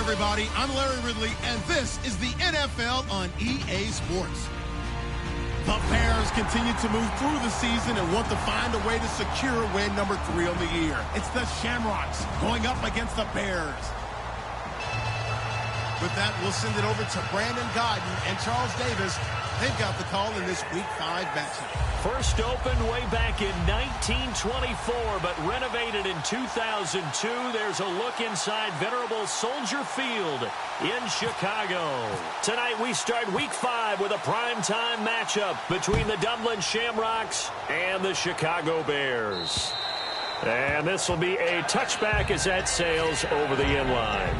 everybody. I'm Larry Ridley, and this is the NFL on EA Sports. The Bears continue to move through the season and want to find a way to secure win number 3 on the year. It's the Shamrocks going up against the Bears. With that, we'll send it over to Brandon Godden and Charles Davis. They've got the call in this Week 5 matchup. First opened way back in 1924, but renovated in 2002. There's a look inside venerable Soldier Field in Chicago. Tonight we start Week 5 with a primetime matchup between the Dublin Shamrocks and the Chicago Bears. And this will be a touchback as that sails over the end line.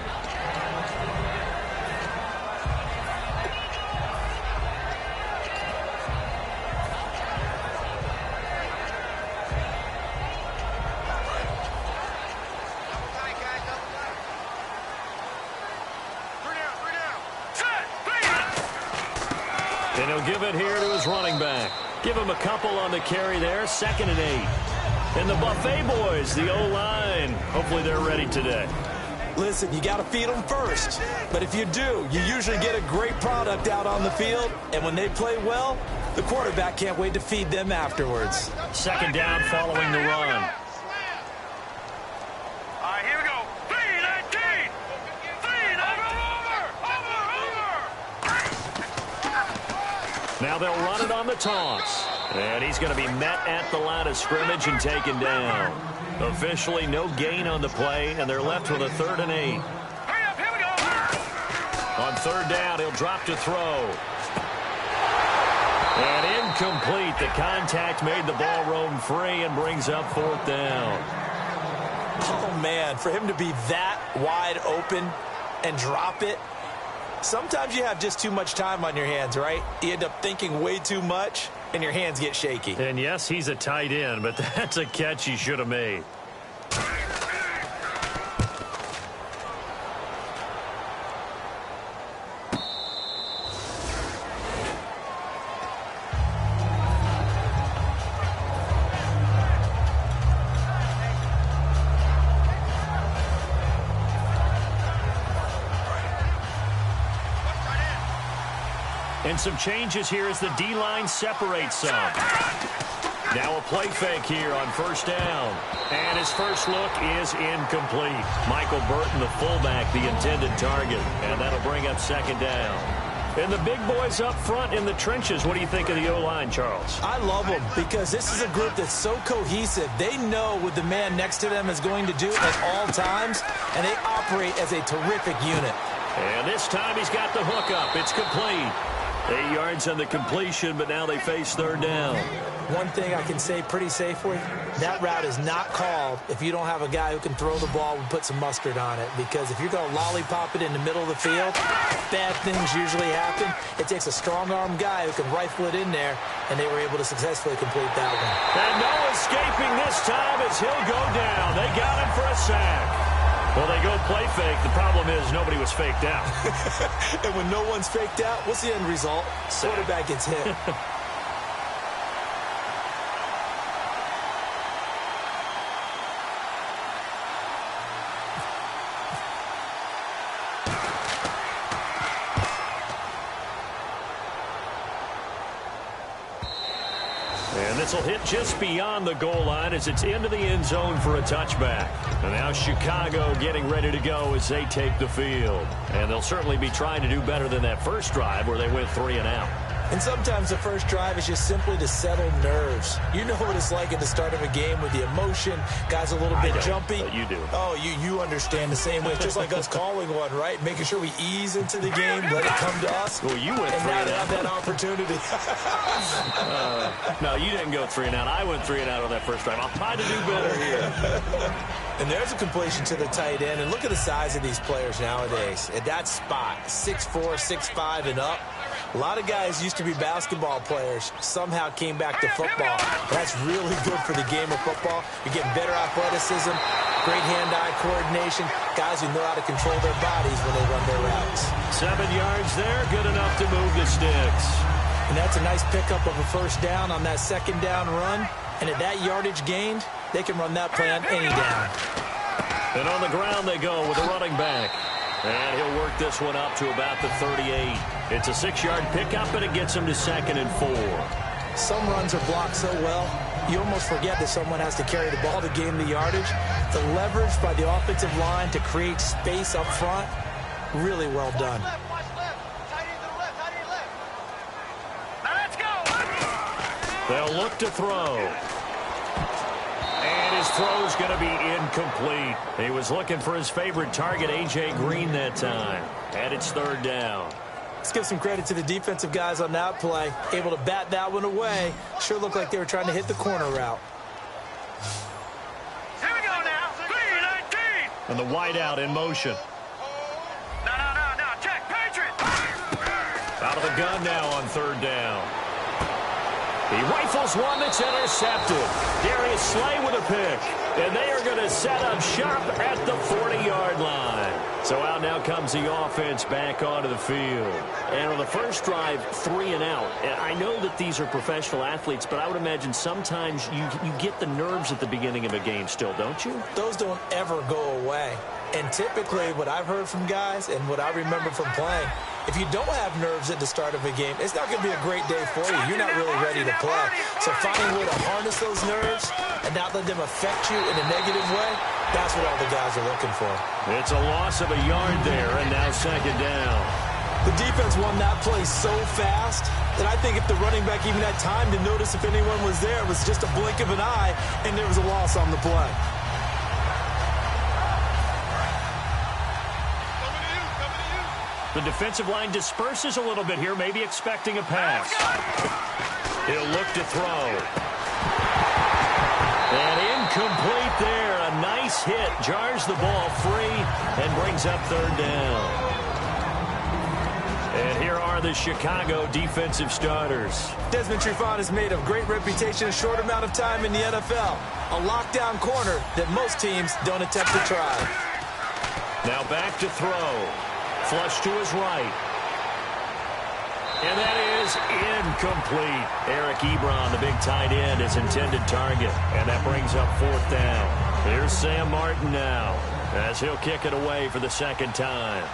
And he'll give it here to his running back. Give him a couple on the carry there, 2nd and 8. And the Buffet boys, the O-line, hopefully they're ready today. Listen, you got to feed them first. But if you do, you usually get a great product out on the field. And when they play well, the quarterback can't wait to feed them afterwards. 2nd down following the run. Here we go. 3-19. 3, over. Now they'll run it on the toss. And he's going to be met at the line of scrimmage and taken down. Officially no gain on the play, and they're left with a 3rd and 8. Hurry up, here we go. On 3rd down, he'll drop to throw. And incomplete. The contact made the ball roam free and brings up 4th down. Oh, man, for him to be that wide open and drop it, sometimes you have just too much time on your hands, right? You end up thinking way too much, and your hands get shaky. And yes, he's a tight end, but that's a catch he should have made. And some changes here as the D-line separates some. Now a play fake here on 1st down. And his first look is incomplete. Michael Burton, the fullback, the intended target. And that'll bring up 2nd down. And the big boys up front in the trenches. What do you think of the O-line, Charles? I love them because this is a group that's so cohesive. They know what the man next to them is going to do at all times, and they operate as a terrific unit. And this time he's got the hook up. It's complete. 8 yards on the completion, but now they face 3rd down. One thing I can say pretty safely, that route is not called if you don't have a guy who can throw the ball and put some mustard on it. Because if you're going to lollipop it in the middle of the field, bad things usually happen. It takes a strong-arm guy who can rifle it in there, and they were able to successfully complete that one. And no escaping this time as he'll go down. They got him for a sack. Well, they go play fake. The problem is nobody was faked out. And when no one's faked out, what's the end result? Quarterback gets hit. And this will hit just beyond the goal line as it's into the end zone for a touchback. And now Chicago getting ready to go as they take the field. And they'll certainly be trying to do better than that first drive where they went 3 and out. And sometimes the first drive is just simply to settle nerves. You know what it's like at the start of a game with the emotion. Guys a little bit jumpy. But you do. Oh, you understand the same way. It's just like us calling one, right? Making sure we ease into the game, let it come to us. Well, you went 3 and now and they out. have that opportunity. No, you didn't go 3 and out. I went 3 and out on that first drive. I'll try to do better here. And there's a completion to the tight end. And look at the size of these players nowadays. At that spot, 6'4", 6'5", and up. A lot of guys used to be basketball players, somehow came back to football. That's really good for the game of football. You're getting better athleticism, great hand-eye coordination, guys who know how to control their bodies when they run their routes. 7 yards there, good enough to move the sticks. And that's a nice pickup of a first down on that second down run. And at that yardage gained, they can run that play on any down. And on the ground they go with a running back. And he'll work this one up to about the 38. It's a 6-yard pickup, and it gets him to 2nd and 4. Some runs are blocked so well, you almost forget that someone has to carry the ball to gain the yardage. The leverage by the offensive line to create space up front, really well done. They'll look to throw. And his throw's going to be incomplete. He was looking for his favorite target, A.J. Green, that time. And it's 3rd down. Let's give some credit to the defensive guys on that play. Able to bat that one away. Sure looked like they were trying to hit the corner route. Here we go now. 3-19. And the wideout in motion. No. Check. Patriot. Out of the gun now on 3rd down. He rifles one that's intercepted. Darius Slay with a pick. And they are going to set up shop at the 40-yard line. So out now comes the offense back onto the field. And on the first drive, 3 and out. And I know that these are professional athletes, but I would imagine sometimes you get the nerves at the beginning of a game still, don't you? Those don't ever go away. And typically what I've heard from guys and what I remember from playing, if you don't have nerves at the start of a game, it's not going to be a great day for you. You're not really ready to play. So finding a way to harness those nerves and not let them affect you in a negative way, that's what all the guys are looking for. It's a loss of a yard there, and now 2nd down. The defense won that play so fast that I think if the running back even had time to notice if anyone was there, it was just a blink of an eye, and there was a loss on the play. The defensive line disperses a little bit here, maybe expecting a pass. He'll look to throw. And incomplete there. A nice hit. Jars the ball free and brings up 3rd down. And here are the Chicago defensive starters. Desmond Trufant has made a great reputation in a short amount of time in the NFL. A lockdown corner that most teams don't attempt to try. Now back to throw. Flush to his right. And that is incomplete. Eric Ebron, the big tight end, his intended target. And that brings up 4th down. Here's Sam Martin now as he'll kick it away for the 2nd time.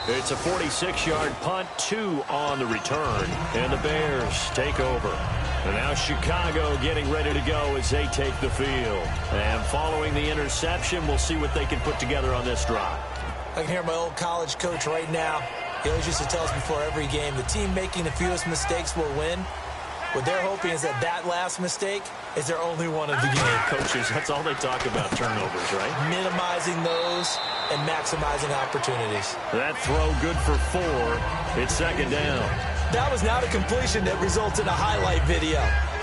It's a 46-yard punt, 2 on the return, and the Bears take over. And now Chicago getting ready to go as they take the field. And following the interception, we'll see what they can put together on this drive. I can hear my old college coach right now. He always used to tell us before every game, the team making the fewest mistakes will win. What they're hoping is that that last mistake is their only one of the game. Coaches, that's all they talk about, turnovers, right? Minimizing those and maximizing opportunities. That throw good for 4. It's 2nd down. That was not a completion that results in a highlight video.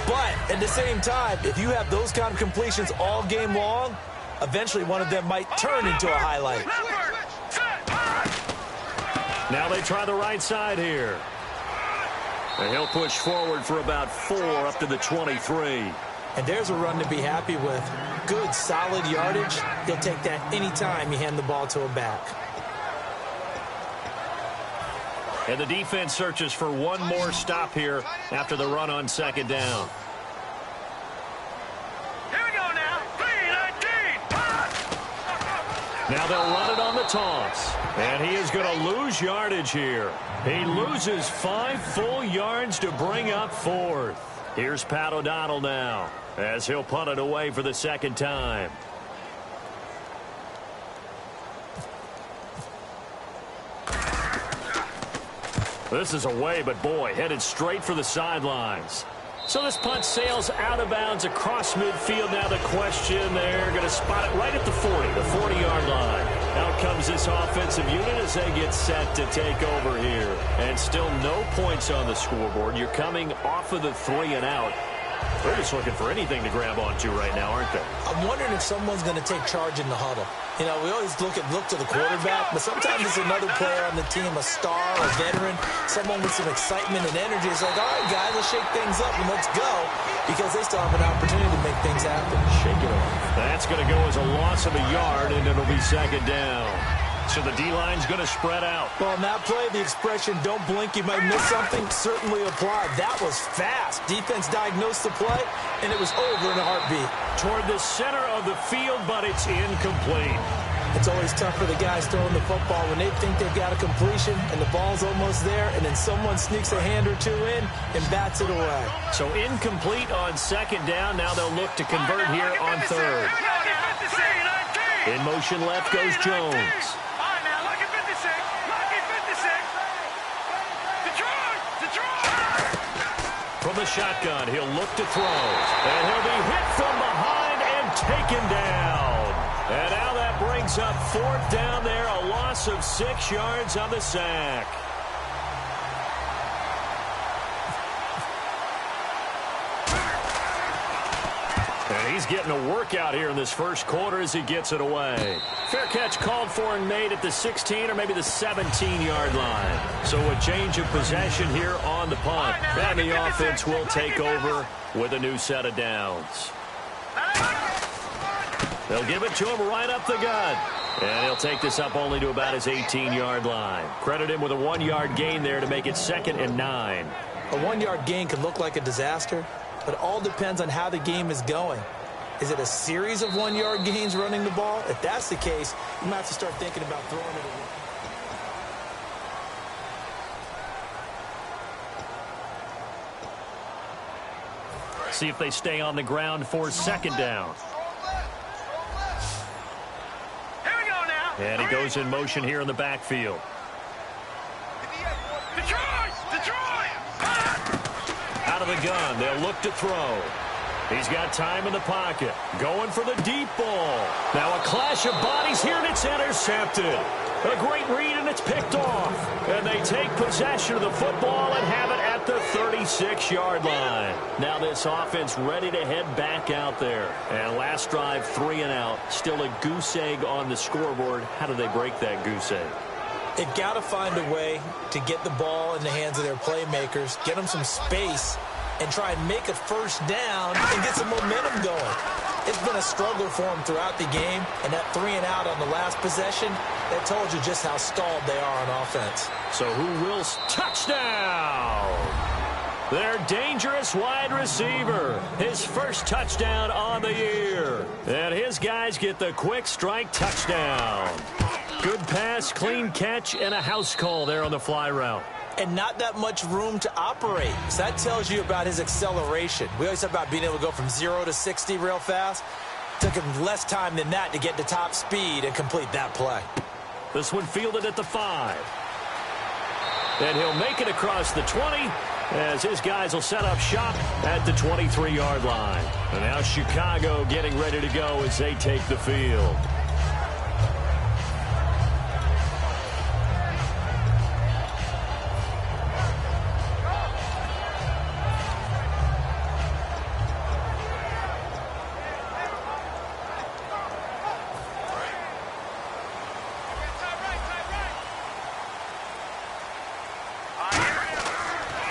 But at the same time, if you have those kind of completions all game long, eventually one of them might turn into a highlight. Now they try the right side here. And he'll push forward for about 4 up to the 23. And there's a run to be happy with. Good, solid yardage. He'll take that anytime you hand the ball to a back. And the defense searches for one more stop here after the run on 2nd down. Here we go now. 3-19. Now they'll run it on the toss. And he is going to lose yardage here. He loses 5 full yards to bring up 4th. Here's Pat O'Donnell now as he'll punt it away for the 2nd time. This is away, but boy, headed straight for the sidelines. So this punt sails out of bounds across midfield. Now the question, they're going to spot it right at the 40, the 40-yard line. Out comes this offensive unit as they get set to take over here. And still no points on the scoreboard. You're coming off of the 3 and out. They're just looking for anything to grab onto right now, aren't they? I'm wondering if someone's going to take charge in the huddle. You know, we always look to the quarterback, but sometimes it's another player on the team, a star, a veteran, someone with some excitement and energy. It's like, all right, guys, let's shake things up and let's go, because they still have an opportunity to make things happen. Shake it off. That's going to go as a loss of a yard, and it'll be 2nd down. So the D-line's going to spread out. Well, on that play, the expression, don't blink, you might miss something, certainly applied. That was fast. Defense diagnosed the play, and it was over in a heartbeat. Toward the center of the field, but it's incomplete. It's always tough for the guys throwing the football when they think they've got a completion and the ball's almost there, and then someone sneaks a hand or two in and bats it away. So incomplete on second down. Now they'll look to convert here on third. In motion left goes Jones. From the shotgun, he'll look to throw. And he'll be hit from behind and taken down. And now that brings up fourth down there, a loss of 6 yards on the sack. And he's getting a workout here in this first quarter as he gets it away. Fair catch called for and made at the 16 or maybe the 17-yard line. So a change of possession here on the punt. And the offense will take over with a new set of downs. They'll give it to him right up the gut. And he'll take this up only to about his 18-yard line. Credit him with a 1-yard gain there to make it 2nd and 9. A 1-yard gain can look like a disaster, but it all depends on how the game is going. Is it a series of 1-yard gains running the ball? If that's the case, you might have to start thinking about throwing it away. See if they stay on the ground for second down. And he goes in motion here in the backfield. Out of the gun, they'll look to throw. He's got time in the pocket. Going for the deep ball. Now a clash of bodies here, and it's intercepted. A great read, and it's picked off. And they take possession of the football and have it at the 36-yard line. Now this offense ready to head back out there. And last drive, 3 and out. Still a goose egg on the scoreboard. How do they break that goose egg? They've got to find a way to get the ball in the hands of their playmakers, get them some space, and try and make a first down and get some momentum going. It's been a struggle for them throughout the game, and that 3 and out on the last possession, that told you just how stalled they are on offense. So who will? Touchdown! Their dangerous wide receiver. His first touchdown on the year. And his guys get the quick strike touchdown. Good pass, clean catch, and a house call there on the fly route. And not that much room to operate. So that tells you about his acceleration. We always talk about being able to go from 0 to 60 real fast. Took him less time than that to get to top speed and complete that play. This one fielded at the 5. And he'll make it across the 20 as his guys will set up shop at the 23-yard line. And now Chicago getting ready to go as they take the field.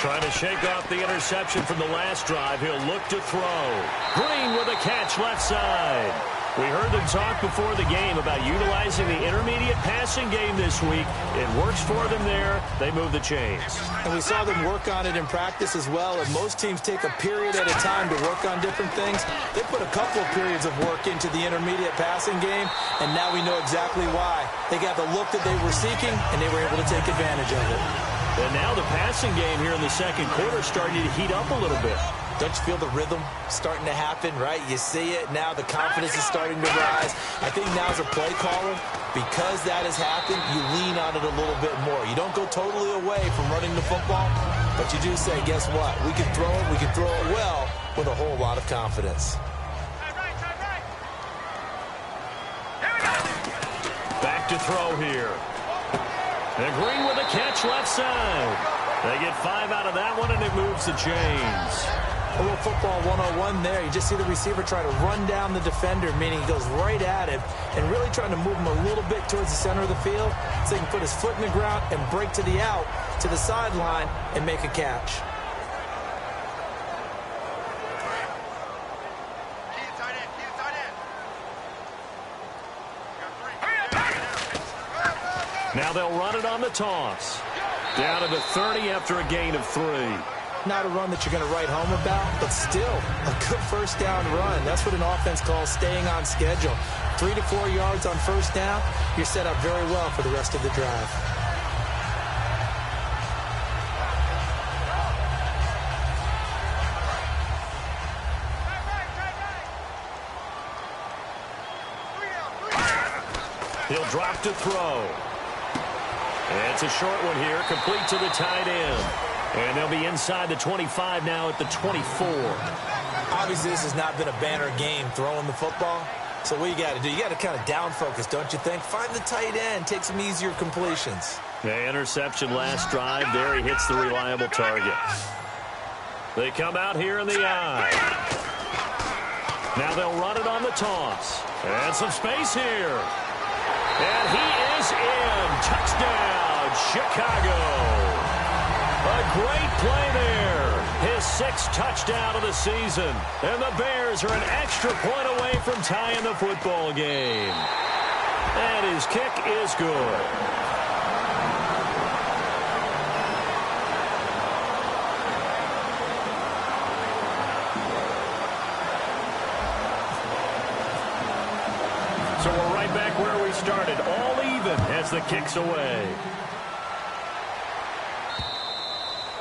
Trying to shake off the interception from the last drive. He'll look to throw. Green with a catch left side. We heard them talk before the game about utilizing the intermediate passing game this week. It works for them there. They move the chains. And we saw them work on it in practice as well. And most teams take a period at a time to work on different things. They put a couple of periods of work into the intermediate passing game, and now we know exactly why. They got the look that they were seeking, and they were able to take advantage of it. And now the passing game here in the second quarter starting to heat up a little bit. Don't you feel the rhythm starting to happen, right? You see it. Now the confidence is starting to rise. I think now as a play caller, because that has happened, you lean on it a little bit more. You don't go totally away from running the football, but you do say, guess what? We can throw it. We can throw it well with a whole lot of confidence. Back to throw here. And Green with a catch left side. They get 5 out of that one, and it moves the chains. A little football 101 there. You just see the receiver try to run down the defender, meaning he goes right at him and really trying to move him a little bit towards the center of the field so he can put his foot in the ground and break to the out, to the sideline, and make a catch. Now they'll run it on the toss. Down to the 30 after a gain of 3. Not a run that you're going to write home about, but still a good first down run. That's what an offense calls staying on schedule. 3 to 4 yards on first down, you're set up very well for the rest of the drive. He'll drop to throw. And it's a short one here, complete to the tight end. And they'll be inside the 25 now at the 24. Obviously, this has not been a banner game throwing the football. So what you got to do, you got to kind of down focus, don't you think? Find the tight end, take some easier completions. The interception last drive. There he hits the reliable target. They come out here in the eye. Now they'll run it on the toss. And some space here. And he is in. Touchdown, Chicago. A great play there. His 6th touchdown of the season. And the Bears are an extra point away from tying the football game. And his kick is good. So we're right back where we started. All even as the kick's away.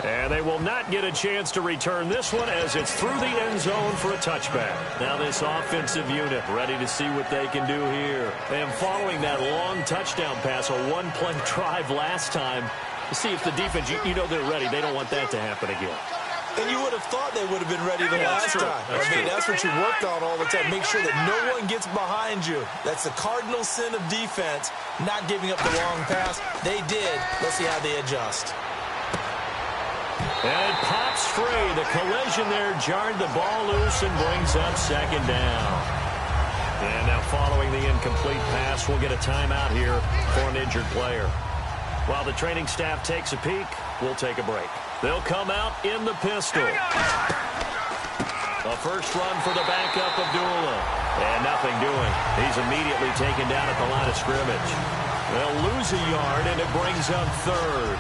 And they will not get a chance to return this one as it's through the end zone for a touchback. Now this offensive unit ready to see what they can do here. And following that long touchdown pass, a one-play drive last time, to see if the defense, you know they're ready. They don't want that to happen again. And you would have thought they would have been ready the last time. That's what you worked on all the time. Make sure that no one gets behind you. That's the cardinal sin of defense, not giving up the long pass. They did. Let's see how they adjust. And it pops free. The collision there jarred the ball loose and brings up 2nd down. And now following the incomplete pass, we'll get a timeout here for an injured player. While the training staff takes a peek, we'll take a break. They'll come out in the pistol. A first run for the backup of Abdullah. And nothing doing. He's immediately taken down at the line of scrimmage. They'll lose a yard, and it brings up 3rd.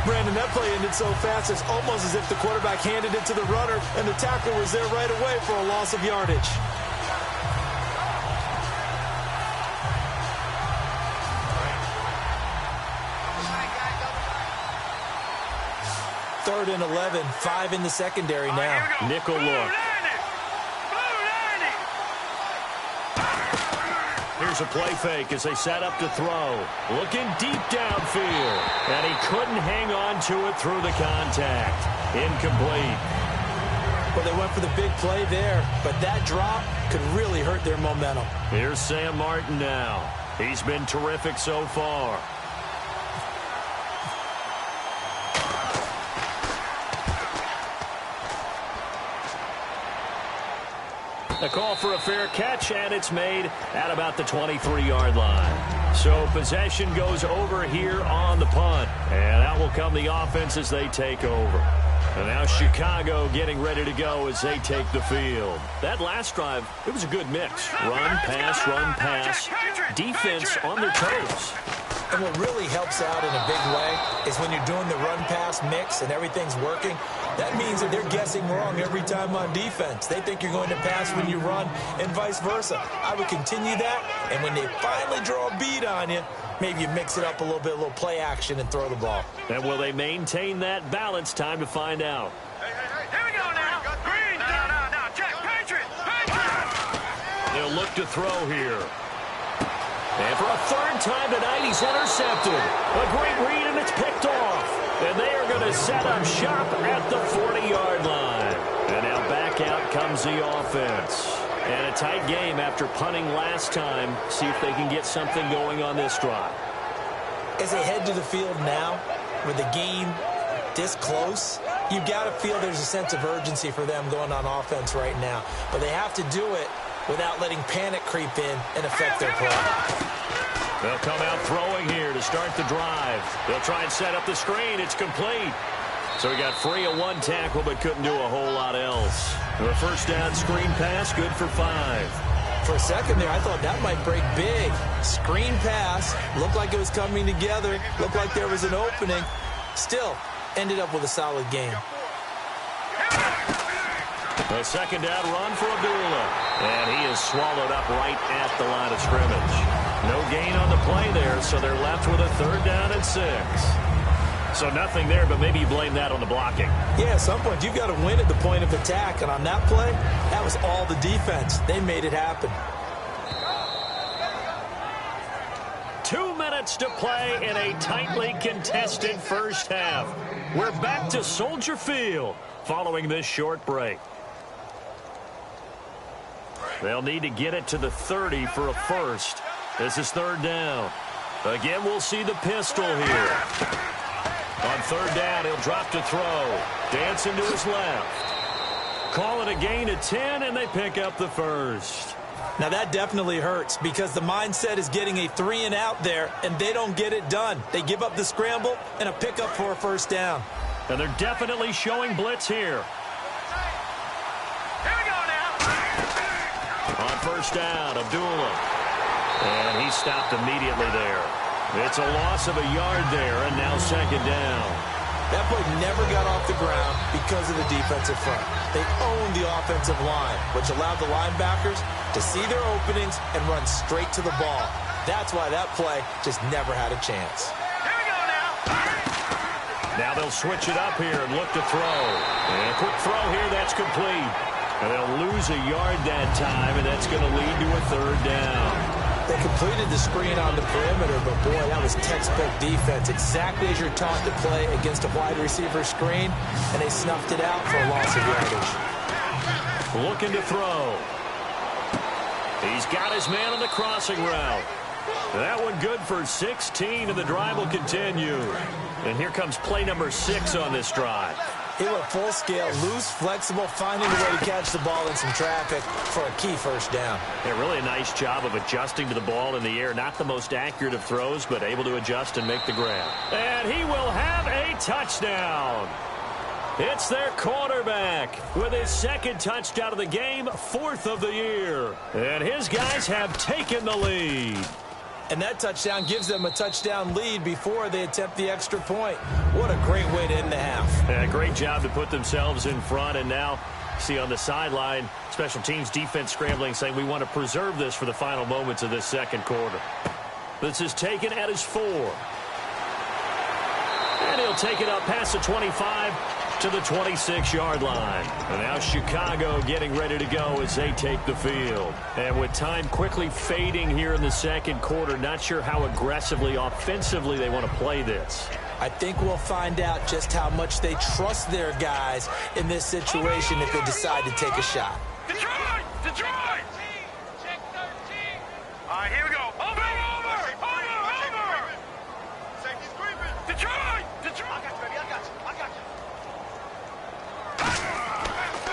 Brandon, that play ended so fast, it's almost as if the quarterback handed it to the runner, and the tackler was there right away for a loss of yardage. Third and 11, 5 in the secondary now. Nickel look. Here's a play fake as they set up to throw. Looking deep downfield. And he couldn't hang on to it through the contact. Incomplete. Well, they went for the big play there, but that drop could really hurt their momentum. Here's Sam Martin now. He's been terrific so far. A call for a fair catch, and it's made at about the 23-yard line. So possession goes over here on the punt. And out will come the offense as they take over. And now Chicago getting ready to go as they take the field. That last drive, it was a good mix. Run, pass, defense on their toes. And what really helps out in a big way is when you're doing the run-pass mix and everything's working, that means that they're guessing wrong every time on defense. They think you're going to pass when you run and vice versa. I would continue that, and when they finally draw a bead on you, maybe you mix it up a little bit, a little play action and throw the ball. And will they maintain that balance? Time to find out. Here we go now. Green. No. Check. Patriot. They'll look to throw here. And for a 3rd time tonight, he's intercepted. A great read, and it's picked off. And they are going to set up shop at the 40-yard line. And now back out comes the offense. And a tight game after punting last time. See if they can get something going on this drive. As they head to the field now, with the game this close, you've got to feel there's a sense of urgency for them going on offense right now. But they have to do it without letting panic creep in and affect their play. They'll come out throwing here to start the drive. They'll try and set up the screen. It's complete. So he got free of 1 tackle but couldn't do a whole lot else. A first down screen pass, good for 5. For a second there, I thought that might break big. Screen pass, looked like it was coming together, looked like there was an opening. Still, ended up with a solid game. A second down run for Abdullah. And he is swallowed up right at the line of scrimmage. No gain on the play there, so they're left with a 3rd down and 6. So nothing there, but maybe you blame that on the blocking. Yeah, at some point, you've got to win at the point of attack. And on that play, that was all the defense. They made it happen. 2 minutes to play in a tightly contested first half. We're back to Soldier Field following this short break. They'll need to get it to the 30 for a first. This is 3rd down. Again, we'll see the pistol here. On 3rd down, he'll drop to throw. Dancing to his left. Call it a gain of 10, and they pick up the first. Now, that definitely hurts because the mindset is getting a 3-and-out there, and they don't get it done. They give up the scramble and a pickup for a first down. And they're definitely showing blitz here. Here we go now. On 1st down, Abdullah. And he stopped immediately there. It's a loss of a yard there, and now 2nd down. That play never got off the ground because of the defensive front. They owned the offensive line, which allowed the linebackers to see their openings and run straight to the ball. That's why that play just never had a chance. Here we go now. Now they'll switch it up here and look to throw. And a quick throw here, that's complete. And they'll lose a yard that time, and that's going to lead to a 3rd down. They completed the screen on the perimeter, but boy, that was textbook defense. Exactly as you're taught to play against a wide receiver screen, and they snuffed it out for a loss of yardage. Looking to throw. He's got his man on the crossing route. That one good for 16, and the drive will continue. And here comes play number 6 on this drive. It went full scale, loose, flexible, finding a way to catch the ball in some traffic for a key first down. Yeah, really a nice job of adjusting to the ball in the air. Not the most accurate of throws, but able to adjust and make the grab. And he will have a touchdown. It's their quarterback with his 2nd touchdown of the game, 4th of the year. And his guys have taken the lead. And that touchdown gives them a touchdown lead before they attempt the extra point. What a great way to end the half. Yeah, great job to put themselves in front. And now, see on the sideline, special teams defense scrambling, saying we want to preserve this for the final moments of this 2nd quarter. This is taken at his 4. And he'll take it up past the 25 to the 26-yard line. And now Chicago getting ready to go as they take the field. And with time quickly fading here in the 2nd quarter, not sure how aggressively, offensively they want to play this. I think we'll find out just how much they trust their guys in this situation if they decide to take a shot. Detroit! Detroit! All right, here we go. Over! Detroit! Detroit! I got you, baby. I got you.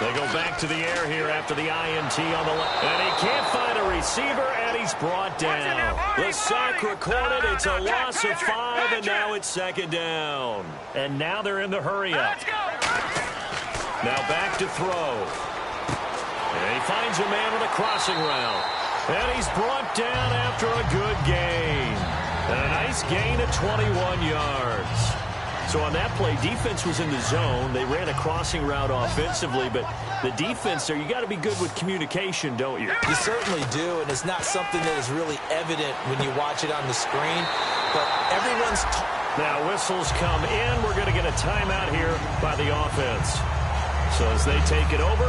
They go back to the air here after the INT on the left. And he can't find a receiver, and he's brought down. The sack recorded. It's a loss of 5, and now it's 2nd down. And now they're in the hurry-up. Let's go! Now back to throw. And he finds a man with a crossing route. And he's brought down after a good gain. And a nice gain of 21 yards. So on that play, defense was in the zone. They ran a crossing route offensively, but the defense there, you got to be good with communication, don't you? You certainly do, and it's not something that is really evident when you watch it on the screen, but everyone's... Now whistles come in. We're going to get a timeout here by the offense. So as they take it over,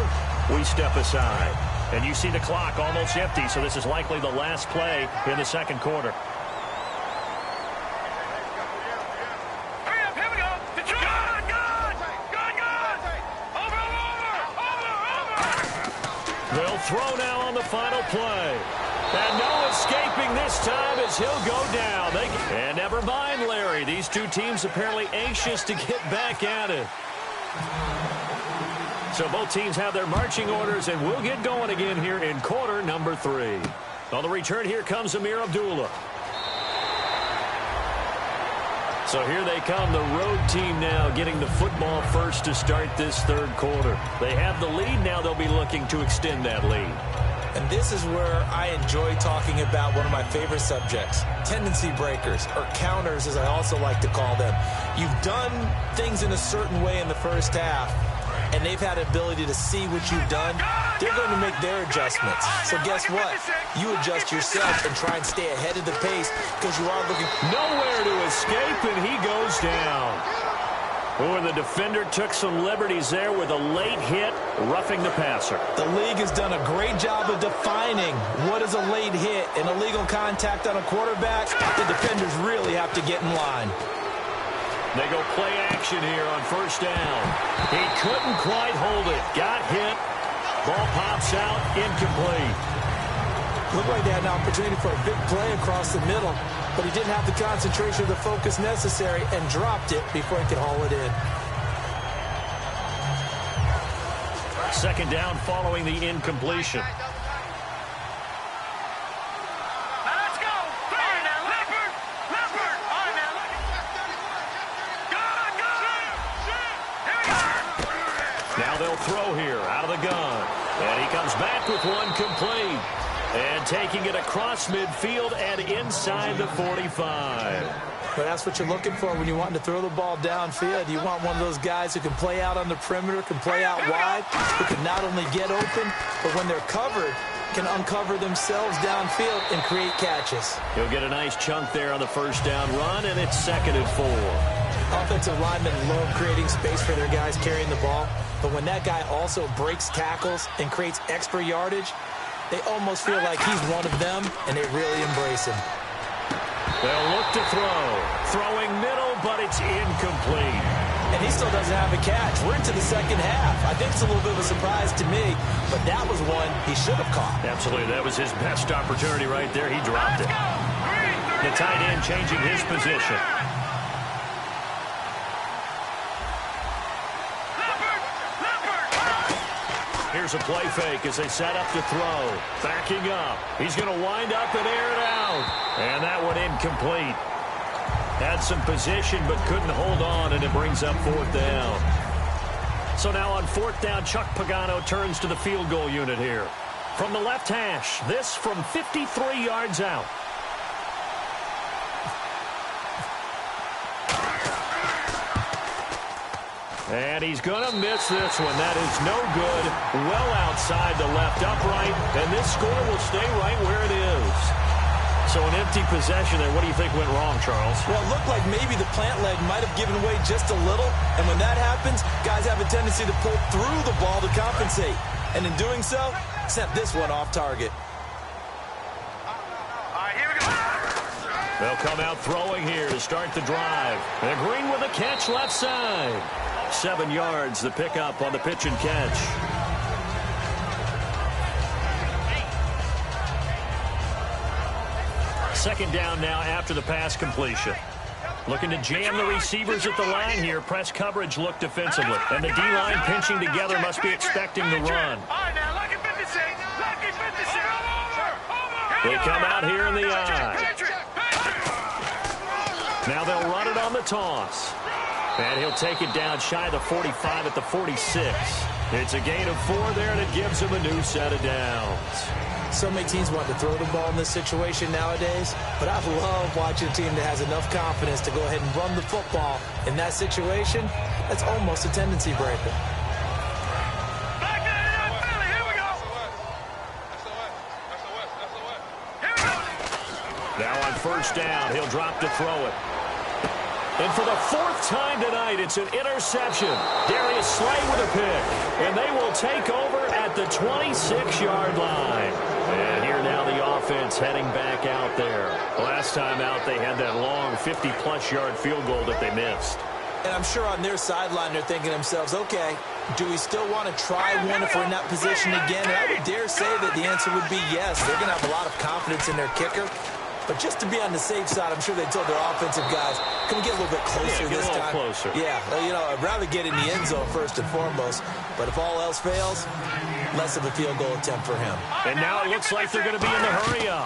we step aside. And you see the clock almost empty, so this is likely the last play in the 2nd quarter. They'll throw now on the final play. And no escaping this time as he'll go down. And never mind, Larry. These two teams apparently anxious to get back at it. So both teams have their marching orders, and we'll get going again here in quarter number 3. On the return, here comes Amir Abdullah. So here they come, the road team now getting the football first to start this 3rd quarter. They have the lead. Now they'll be looking to extend that lead. And this is where I enjoy talking about one of my favorite subjects, tendency breakers, or counters as I also like to call them. You've done things in a certain way in the first half, and they've had the ability to see what you've done. They're going to make their adjustments. So guess what? You adjust yourself and try and stay ahead of the pace because you are looking nowhere to escape, and he goes down. Oh, and the defender took some liberties there with a late hit, roughing the passer. The league has done a great job of defining what is a late hit and illegal contact on a quarterback. The defenders really have to get in line. They go play action here on first down. He couldn't quite hold it. Got hit. Ball pops out, incomplete. Looked like they had an opportunity for a big play across the middle, but he didn't have the concentration or the focus necessary and dropped it before he could haul it in. Second down following the incompletion. Now they'll throw here out of the gun. And he comes back with one complete. And taking it across midfield and inside the 45. But that's what you're looking for when you want to throw the ball downfield. You want one of those guys who can play out on the perimeter, can play out wide, who can not only get open, but when they're covered, can uncover themselves downfield and create catches. He'll get a nice chunk there on the first down run, and it's 2nd and 4. Offensive linemen love creating space for their guys carrying the ball, but when that guy also breaks tackles and creates extra yardage, they almost feel like he's one of them, and they really embrace him. They'll look to throw. Throwing middle, but it's incomplete. And he still doesn't have a catch. We're into the second half. I think it's a little bit of a surprise to me, but that was one he should have caught. Absolutely. That was his best opportunity right there. He dropped it. The tight end changing his position. Here's a play fake as they set up to throw. Backing up. He's going to wind up and air it out. And that one incomplete. Had some position but couldn't hold on, and it brings up 4th down. So now on 4th down, Chuck Pagano turns to the field goal unit here. From the left hash, this from 53 yards out. And he's going to miss this one. That is no good. Well outside the left upright. And this score will stay right where it is. So an empty possession there. What do you think went wrong, Charles? Well, it looked like maybe the plant leg might have given way just a little. And when that happens, guys have a tendency to pull through the ball to compensate. And in doing so, sent this one off target. They'll come out throwing here to start the drive. And Green with a catch left side. 7 yards, the pickup on the pitch and catch. Second down now after the pass completion. Looking to jam the receivers at the line here. Press coverage look defensively. And the D-line pinching together must be expecting the run. They come out here in the eye. Now they'll run it on the toss. And he'll take it down shy of the 45 at the 46. It's a gain of 4 there, and it gives him a new set of downs. So many teams want to throw the ball in this situation nowadays, but I love watching a team that has enough confidence to go ahead and run the football. In that situation, that's almost a tendency breaker. Now on first down, he'll drop to throw it. And for the 4th time tonight, it's an interception. Darius Slay with a pick. And they will take over at the 26-yard line. And here now the offense heading back out there. Last time out, they had that long 50-plus yard field goal that they missed. And I'm sure on their sideline they're thinking to themselves, okay, do we still want to try one if we're in that position again? And I would dare say that the answer would be yes. They're going to have a lot of confidence in their kicker. But just to be on the safe side, I'm sure they told their offensive guys, can we get a little bit closer this time? Closer. Yeah, well, you know, I'd rather get in the end zone first and foremost. But if all else fails, less of a field goal attempt for him. And now it looks like they're going to be in the hurry-up.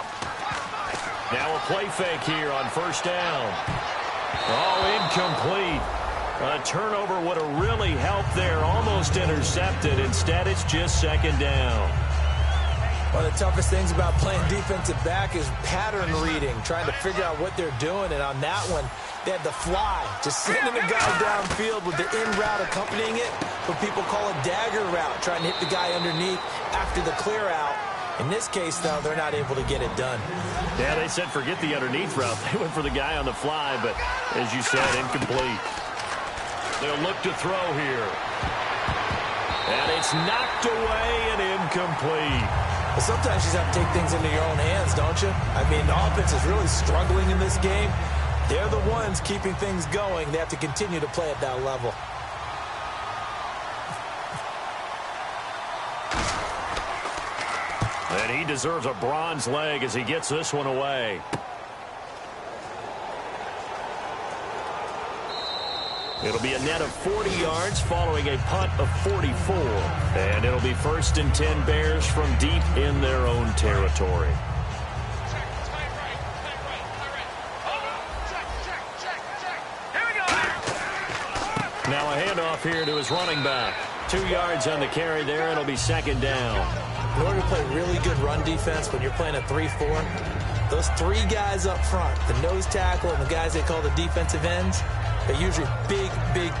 Now a play fake here on first down. Oh, incomplete. A turnover would have really helped there. Almost intercepted. Instead, it's just second down. One of the toughest things about playing defensive back is pattern reading, trying to figure out what they're doing. And on that one, they had the fly, just sending a guy downfield with the in route accompanying it, what people call a dagger route, trying to hit the guy underneath after the clear out. In this case, though, they're not able to get it done. Yeah, they said forget the underneath route. They went for the guy on the fly, but as you said, incomplete. They'll look to throw here. And it's knocked away and incomplete. But sometimes you just have to take things into your own hands, don't you? I mean, the offense is really struggling in this game. They're the ones keeping things going. They have to continue to play at that level. And he deserves a bronze leg as he gets this one away. It'll be a net of 40 yards following a punt of 44. And it'll be 1st and 10 Bears from deep in their own territory. Now a handoff here to his running back. 2 yards on the carry there. It'll be 2nd down. In order to play really good run defense when you're playing a 3-4, those 3 guys up front, the nose tackle and the guys they call the defensive ends, they're usually big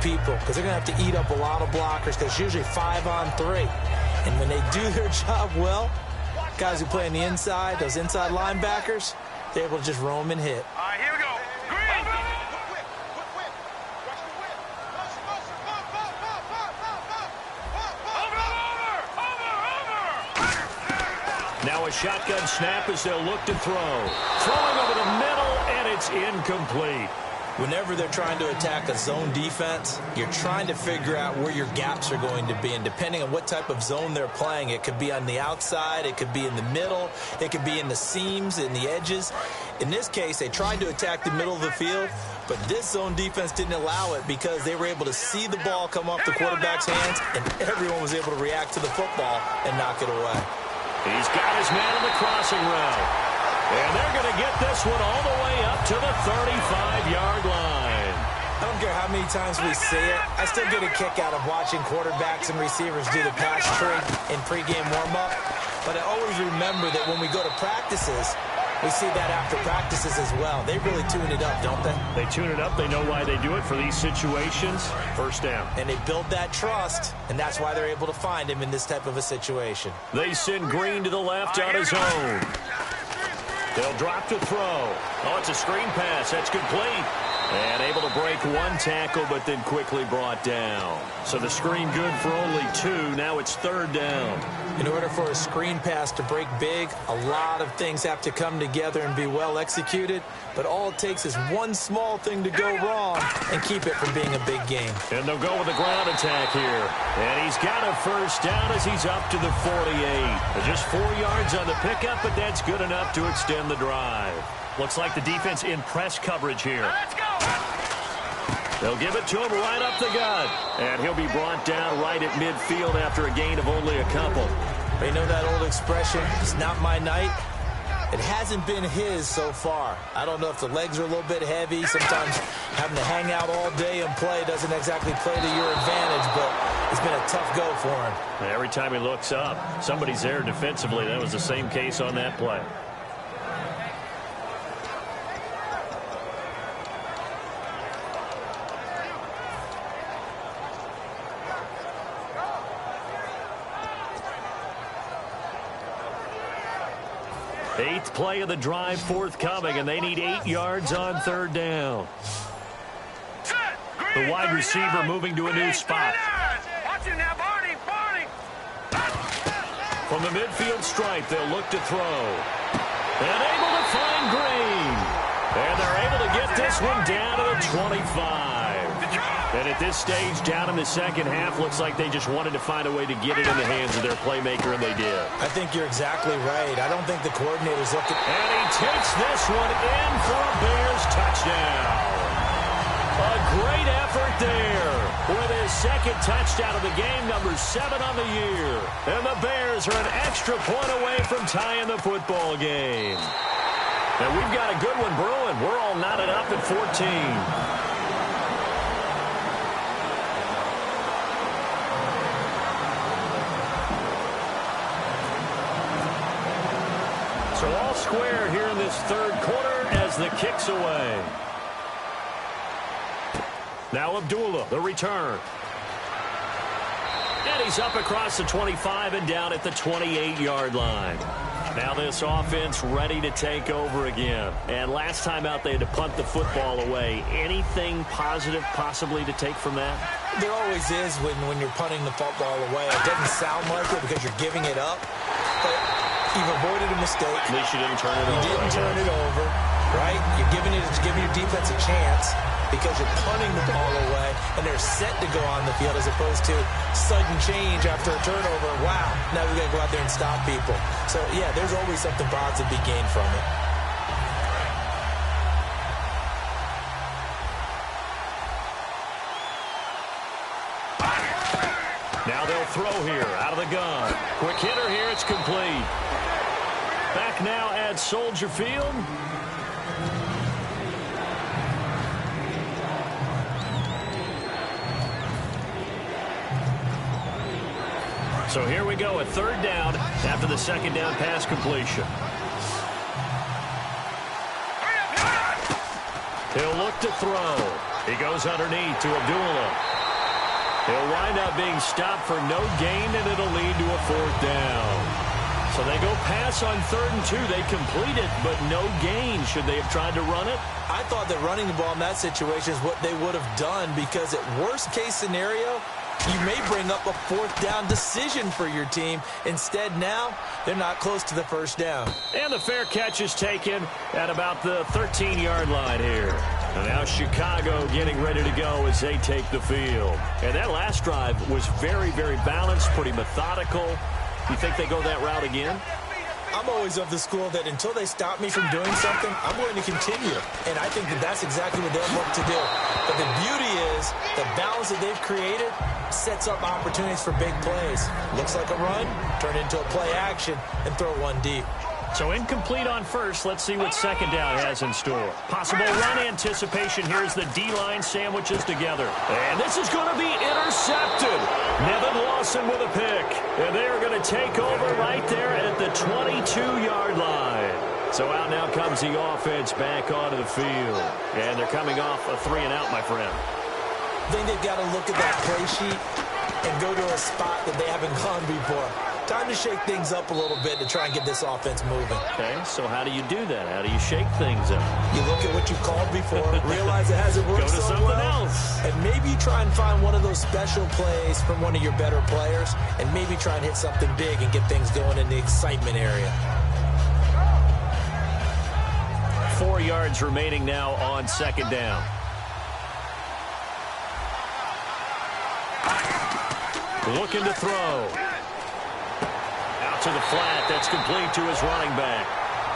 people because they're going to have to eat up a lot of blockers because it's usually 5-on-3. And when they do their job well, guys who play on the inside, those inside linebackers, they're able to just roam and hit. All right, here we go. Now a shotgun snap as they'll look to throw. Throwing over the middle, and it's incomplete. Whenever they're trying to attack a zone defense, you're trying to figure out where your gaps are going to be. And depending on what type of zone they're playing, it could be on the outside, it could be in the middle, it could be in the seams, in the edges. In this case, they tried to attack the middle of the field, but this zone defense didn't allow it because they were able to see the ball come off the quarterback's hands, and everyone was able to react to the football and knock it away. He's got his man on the crossing route. And they're going to get this one all the way up to the 35-yard line. I don't care how many times we see it. I still get a kick out of watching quarterbacks and receivers do the pass tree in pregame warm-up. But I always remember that when we go to practices, we see that after practices as well. They really tune it up, don't they? They tune it up. They know why they do it for these situations. 1st down. And they build that trust, and that's why they're able to find him in this type of a situation. They send Green to the left on his own. They'll drop to throw. Oh, it's a screen pass. That's complete. And able to break one tackle, but then quickly brought down. So the screen good for only 2. Now it's 3rd down. In order for a screen pass to break big, a lot of things have to come together and be well executed. But all it takes is one small thing to go wrong and keep it from being a big game. And they'll go with a ground attack here. And he's got a 1st down as he's up to the 48. Just 4 yards on the pickup, but that's good enough to extend the drive. Looks like the defense in press coverage here. Let's go. They'll give it to him right up the gut. And he'll be brought down right at midfield after a gain of only a couple. You know that old expression, it's not my night? It hasn't been his so far. I don't know if the legs are a little bit heavy. Sometimes having to hang out all day and play doesn't exactly play to your advantage, but it's been a tough go for him. Every time he looks up, somebody's there defensively. That was the same case on that play. Eighth play of the drive forthcoming, and they need 8 yards on 3rd down. The wide receiver moving to a new spot. Watch it now, Barney. From the midfield stripe, they'll look to throw. And able to find Green. And they're able to get this one down to the 25. And at this stage, down in the 2nd half, looks like they just wanted to find a way to get it in the hands of their playmaker, and they did. I think you're exactly right. I don't think the coordinator's looking. And he takes this one in for a Bears touchdown. A great effort there with his 2nd touchdown of the game, number 7 on the year. And the Bears are an extra point away from tying the football game. And we've got a good one brewing. We're all knotted up at 14. So all square here in this third quarter as the kick's away. Now Abdullah, the return. And he's up across the 25 and down at the 28-yard line. Now this offense ready to take over again. And last time out they had to punt the football away. Anything positive possibly to take from that? There always is when you're punting the football away. It doesn't sound like it because you're giving it up. But you've avoided a mistake. At least you didn't turn it over. You didn't turn it over, right? You're giving your defense a chance because you're punting the ball away and they're set to go on the field as opposed to sudden change after a turnover. Wow, now we've got to go out there and stop people. So, yeah, there's always something positive to be gained from it. Now they'll throw here out of the gun. Quick hitter here, it's complete. Back now at Soldier Field. So here we go, a third down after the second down pass completion. He'll look to throw. He goes underneath to Abdullah. He'll wind up being stopped for no gain, and it'll lead to a fourth down. So they go pass on 3rd and 2. They complete it, but no gain. Should they have tried to run it? I thought that running the ball in that situation is what they would have done because at worst case scenario, you may bring up a 4th down decision for your team. Instead, now, they're not close to the first down. And the fair catch is taken at about the 13-yard line here. And now Chicago getting ready to go as they take the field. And that last drive was very, very balanced, pretty methodical. You think they go that route again? I'm always of the school that until they stop me from doing something, I'm going to continue. And I think that that's exactly what they'll look to do. But the beauty is the balance that they've created sets up opportunities for big plays. Looks like a run, turn it into a play action, and throw one deep. So incomplete on first. Let's see what second down has in store. Possible run anticipation. Here's the D-line sandwiches together. And this is going to be intercepted. Nevin Lawson with a pick. And they are going to take over right there at the 22-yard line. So out now comes the offense back onto the field. And they're coming off a 3-and-out, my friend. I think they've got to look at that play sheet and go to a spot that they haven't gone before. Time to shake things up a little bit to try and get this offense moving. Okay, so how do you do that? How do you shake things up? You look at what you called before, realize it hasn't worked Go to so something well, else. and maybe you try and find one of those special plays from one of your better players, and maybe try and hit something big and get things going in the excitement area. 4 yards remaining now on second down. Looking to throw. Out to the flat. That's complete to his running back.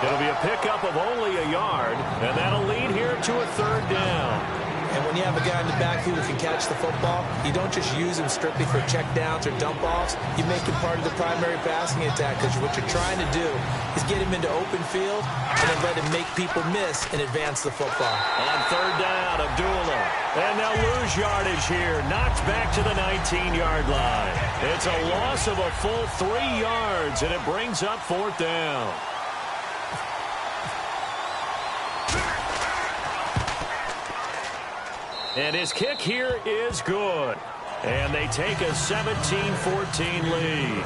It'll be a pickup of only a yard, and that'll lead here to a third down. And when you have a guy in the backfield who can catch the football, you don't just use him strictly for checkdowns or dump-offs. You make him part of the primary passing attack because what you're trying to do is get him into open field and then let him make people miss and advance the football. On third down, Abdullah. And they'll lose yardage here. Knocked back to the 19-yard line. It's a loss of a full 3 yards, and it brings up fourth down. And his kick here is good. And they take a 17-14 lead.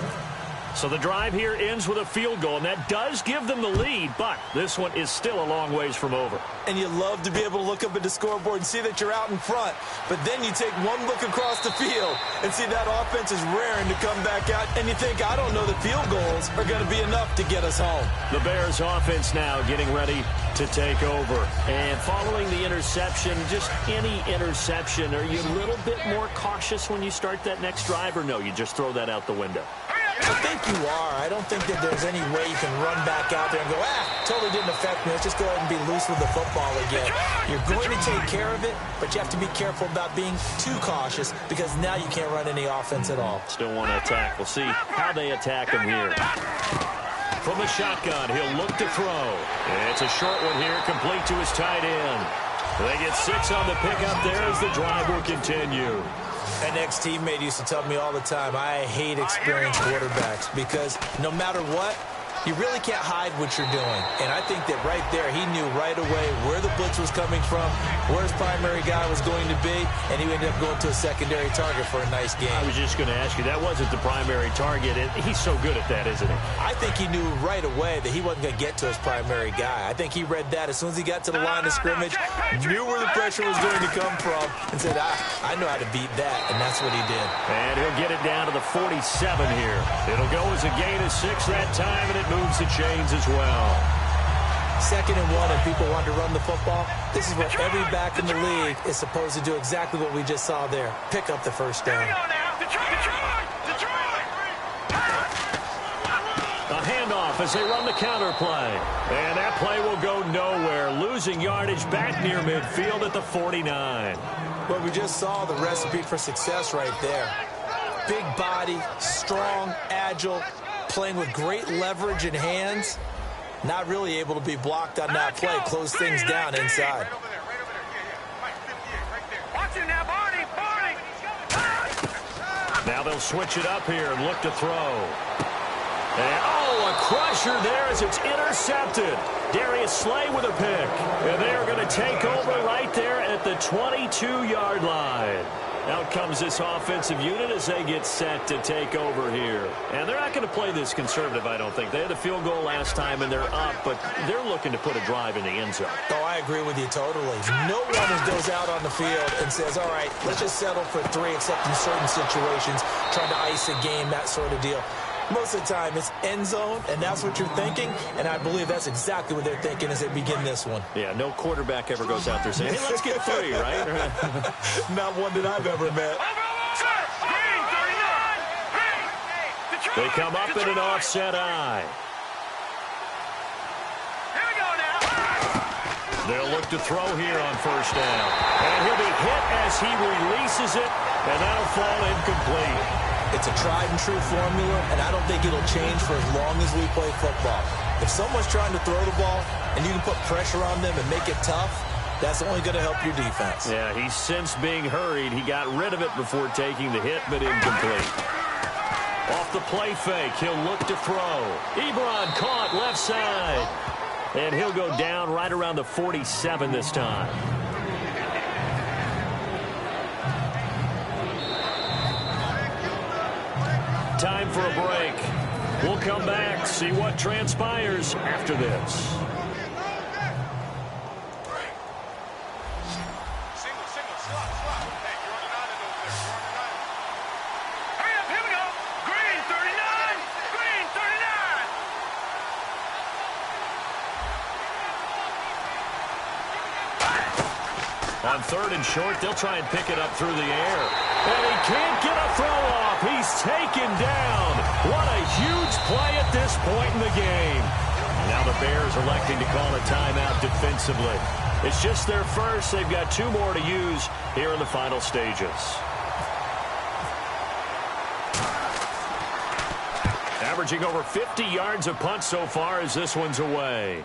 So the drive here ends with a field goal, and that does give them the lead, but this one is still a long ways from over. And you love to be able to look up at the scoreboard and see that you're out in front, but then you take one look across the field and see that offense is raring to come back out, and you think, I don't know that field goals are going to be enough to get us home. The Bears offense now getting ready to take over. And following the interception, just any interception, are you a little bit more cautious when you start that next drive, or no, you just throw that out the window? I think you are. I don't think that there's any way you can run back out there and go, totally didn't affect me. Let's just go ahead and be loose with the football again. You're going to take care of it, but you have to be careful about being too cautious because now you can't run any offense at all. Still want to attack. We'll see how they attack him here. From the shotgun, he'll look to throw. It's a short one here, complete to his tight end. They get 6 on the pickup there as the drive will continue. An ex-teammate used to tell me all the time, I hate experienced quarterbacks because no matter what, You really can't hide what you're doing. And I think that right there, he knew right away where the blitz was coming from, where his primary guy was going to be, and he ended up going to a secondary target for a nice game. I was just going to ask you, that wasn't the primary target, and he's so good at that, isn't he? I think he knew right away that he wasn't going to get to his primary guy. I think he read that as soon as he got to the line of scrimmage, knew where the pressure was going to come from, and said, I know how to beat that, and that's what he did. And he'll get it down to the 47 here. It'll go as a gain of 6 that time, and it moves the chains as well. 2nd and 1, and people want to run the football. This is what every back in the league is supposed to do, exactly what we just saw there. Pick up the first down. A handoff as they run the counter play. And that play will go nowhere. Losing yardage back near midfield at the 49. Well, we just saw the recipe for success right there. Big body, strong, agile, playing with great leverage in hands. Not really able to be blocked on that play. Close things down inside. Now they'll switch it up here and look to throw. And, a crusher there as it's intercepted. Darius Slay with a pick. And they're going to take over right there at the 22-yard line. Out comes this offensive unit as they get set to take over here. And they're not going to play this conservative, I don't think. They had a field goal last time, and they're up, but they're looking to put a drive in the end zone. Oh, I agree with you totally. No one goes out on the field and says, all right, let's just settle for 3, except in certain situations, trying to ice a game, that sort of deal. Most of the time, it's end zone, and that's what you're thinking, and I believe that's exactly what they're thinking as they begin this one. Yeah, no quarterback ever goes out there saying, hey, let's get 3, right? Not one that I've ever met. They come up in an offset eye. They'll look to throw here on first down. And he'll be hit as he releases it, and that'll fall incomplete. It's a tried-and-true formula, and I don't think it'll change for as long as we play football. If someone's trying to throw the ball and you can put pressure on them and make it tough, that's only going to help your defense. Yeah, he's since being hurried. He got rid of it before taking the hit, but incomplete. Off the play fake, he'll look to throw. Ebron caught left side. And he'll go down right around the 47 this time. Time for a break. We'll come back, see what transpires after this. On 3rd and short, they'll try and pick it up through the air. And he can't get a throw off. He's taken down. What a huge play at this point in the game. Now the Bears electing to call a timeout defensively. It's just their first. They've got 2 more to use here in the final stages. Averaging over 50 yards a punt so far as this one's away.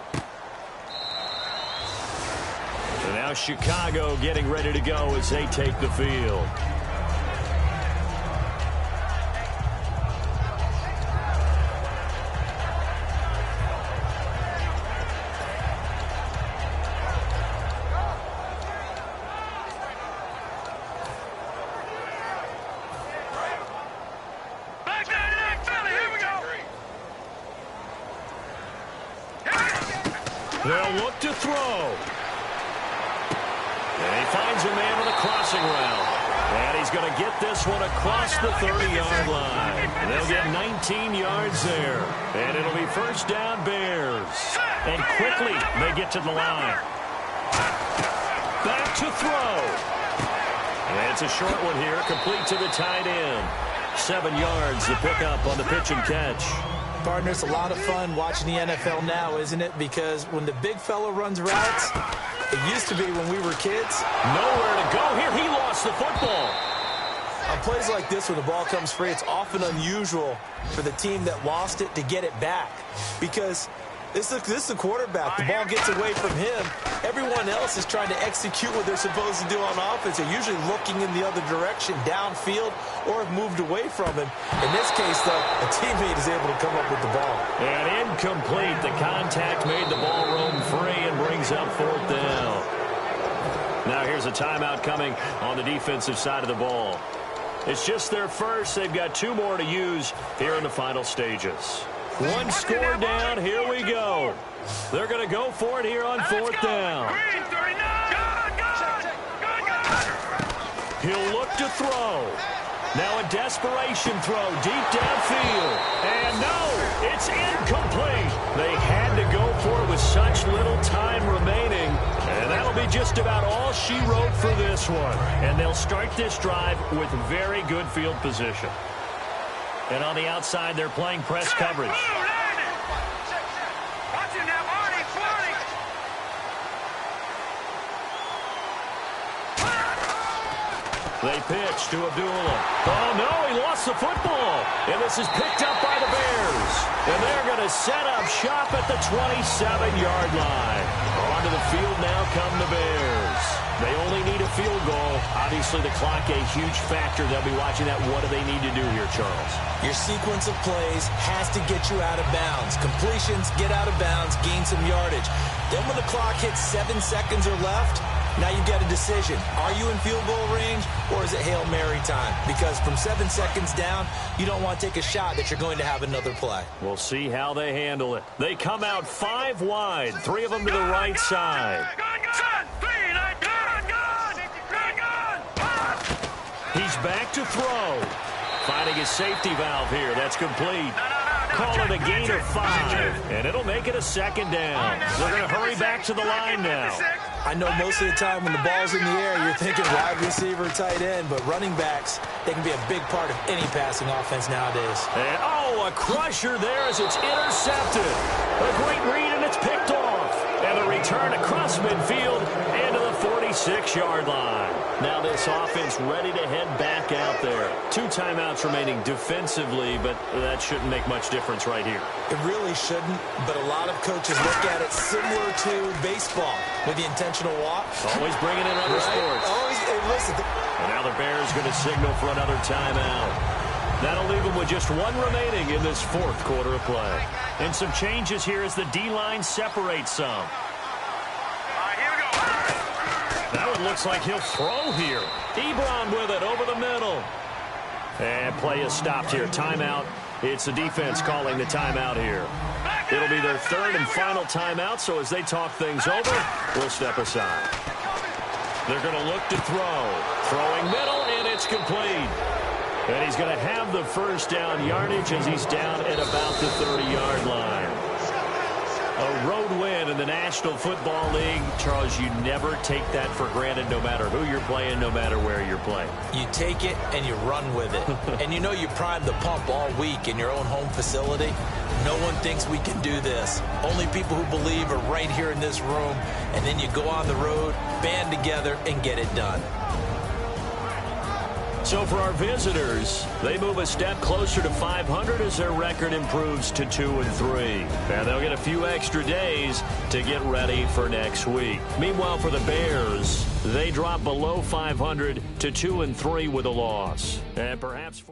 And now Chicago getting ready to go as they take the field. They'll look to throw. And he finds a man with a crossing route. And he's going to get this one across the 30-yard line. And they'll get 19 yards there. And it'll be first down Bears. And quickly they get to the line. Back to throw. And it's a short one here, complete to the tight end. 7 yards to pick up on the pitch and catch. Partner, it's a lot of fun watching the NFL now, isn't it? Because when the big fella runs routes, it used to be when we were kids. Nowhere to go here. He lost the football. On plays like this, when the ball comes free, it's often unusual for the team that lost it to get it back. Because This is the quarterback. The ball gets away from him. Everyone else is trying to execute what they're supposed to do on offense. They're usually looking in the other direction, downfield, or have moved away from him. In this case, though, a teammate is able to come up with the ball. And incomplete. The contact made the ball roam free and brings up 4th down. Now here's a timeout coming on the defensive side of the ball. It's just their first. They've got 2 more to use here in the final stages. 1 score down. Here we go. They're going to go for it here on 4th down. He'll look to throw. Now a desperation throw deep downfield. And no, it's incomplete. They had to go for it with such little time remaining. And that'll be just about all she wrote for this one. And they'll start this drive with very good field position. And on the outside, they're playing press coverage. They pitch to Abdullah. Oh, no, he lost the football. And this is picked up by the Bears. And they're going to set up shop at the 27-yard line. Onto the field now come the Bears. They only need a field goal. Obviously, the clock a huge factor. They'll be watching that. What do they need to do here, Charles? Your sequence of plays has to get you out of bounds. Completions, get out of bounds, gain some yardage. Then when the clock hits 7 seconds or left, now you've got a decision. Are you in field goal range or is it Hail Mary time? Because from 7 seconds down, you don't want to take a shot that you're going to have another play. We'll see how they handle it. They come out 5 wide, 3 of them to the right side. He's back to throw. Finding his safety valve here. That's complete. Call it a gain of 5, and it'll make it a 2nd down. They're going to hurry back to the line now. I know most of the time when the ball's in the air, you're thinking wide receiver, tight end, but running backs, they can be a big part of any passing offense nowadays. And, oh, a crusher there as it's intercepted. A great read, and it's picked off. And the return across midfield and to the 46-yard line. Now this offense ready to head back out there. 2 timeouts remaining defensively, but that shouldn't make much difference right here. It really shouldn't, but a lot of coaches look at it similar to baseball with the intentional walk. Always bringing in other sports. Always, hey, listen. And now the Bears going to signal for another timeout. That'll leave them with just 1 remaining in this 4th quarter of play. And some changes here as the D-line separates some. That one looks like he'll throw here. Ebron with it over the middle. And play is stopped here. Timeout. It's the defense calling the timeout here. It'll be their 3rd and final timeout, so as they talk things over, we'll step aside. They're going to look to throw. Throwing middle, and it's complete. And he's going to have the 1st down yardage as he's down at about the 30-yard line. A road win in the National Football League. Charles, you never take that for granted no matter who you're playing, no matter where you're playing. You take it and you run with it. And you know you primed the pump all week in your own home facility. No one thinks we can do this. Only people who believe are right here in this room. And then you go on the road, band together, and get it done. So for our visitors, they move a step closer to 500 as their record improves to 2-3. And they'll get a few extra days to get ready for next week. Meanwhile, for the Bears, they drop below 500 to 2-3 with a loss. And perhaps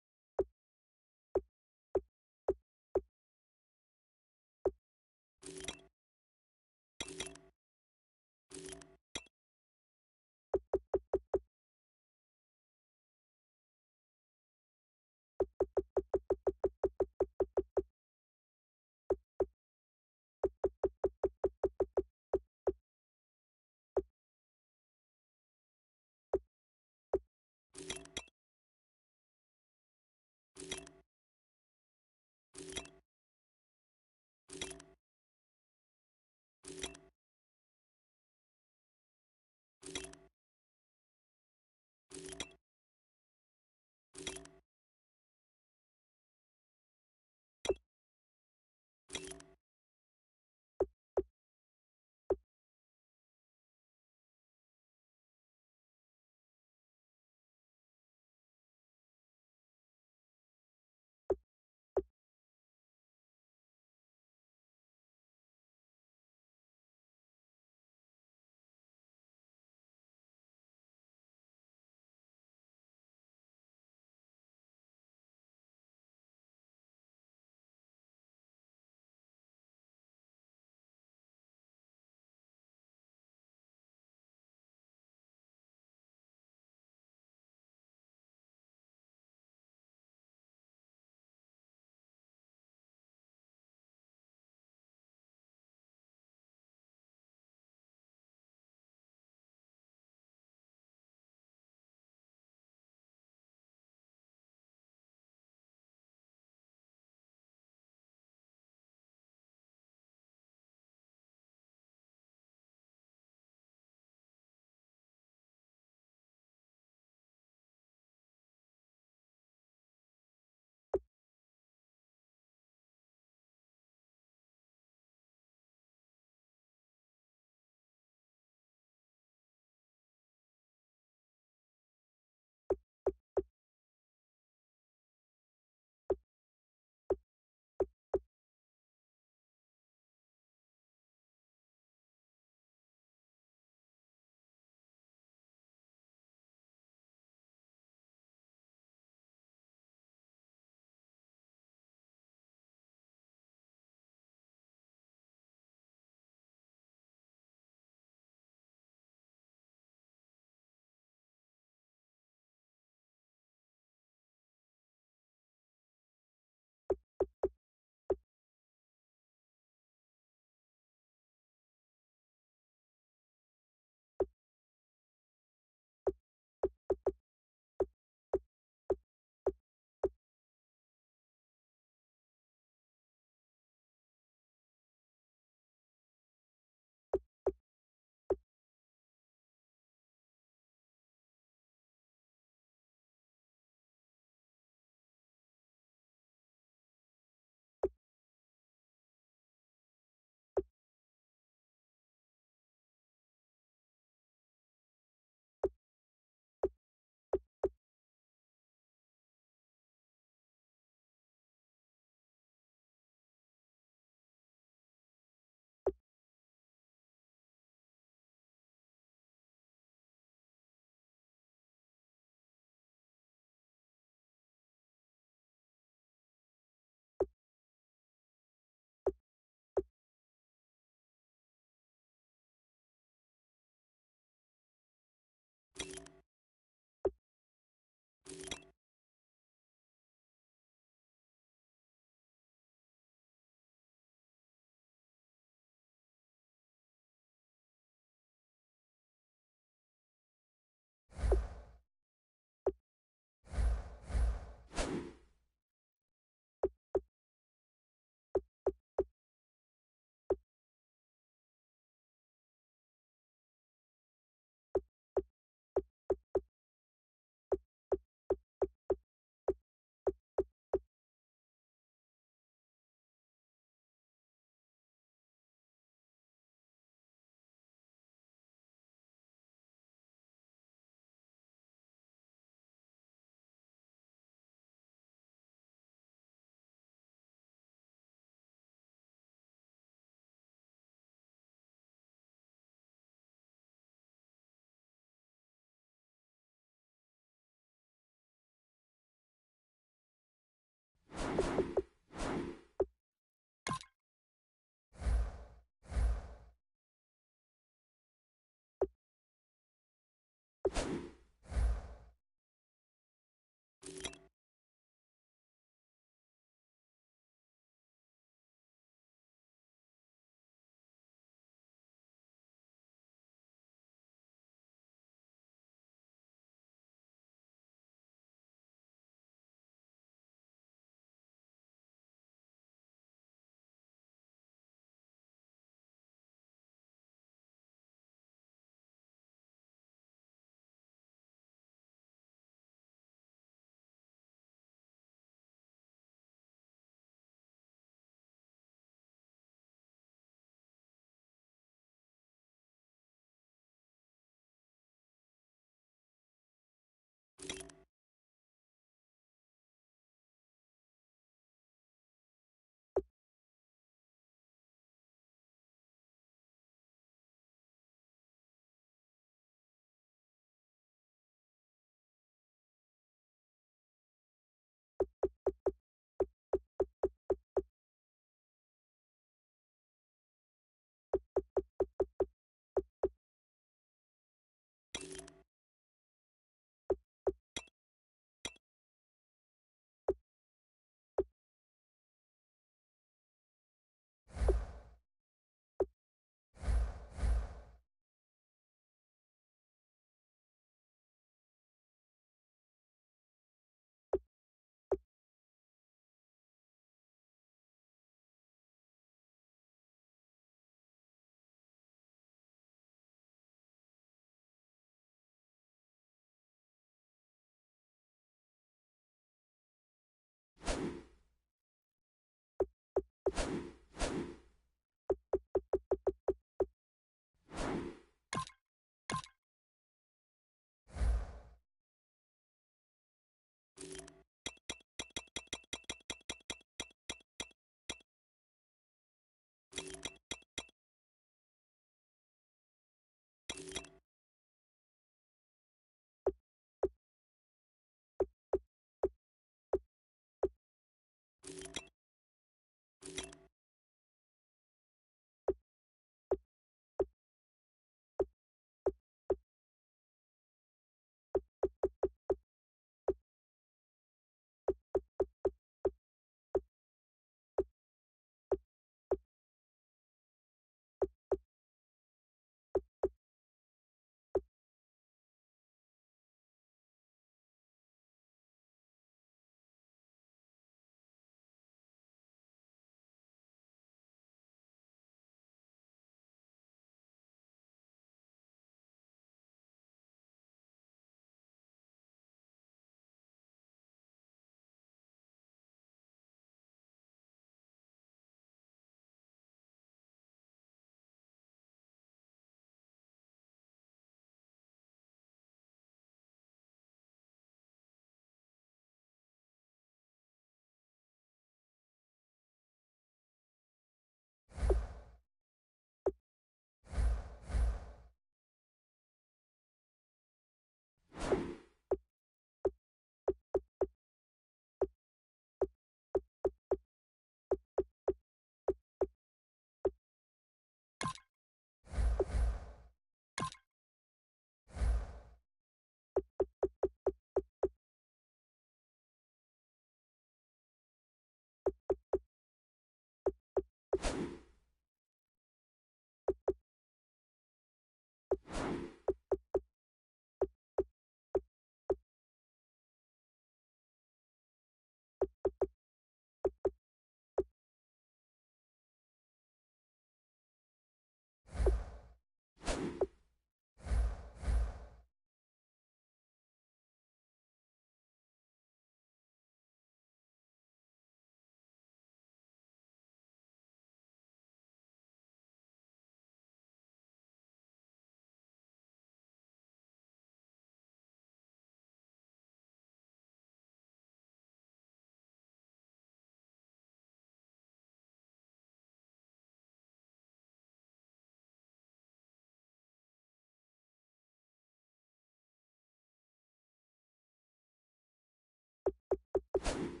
you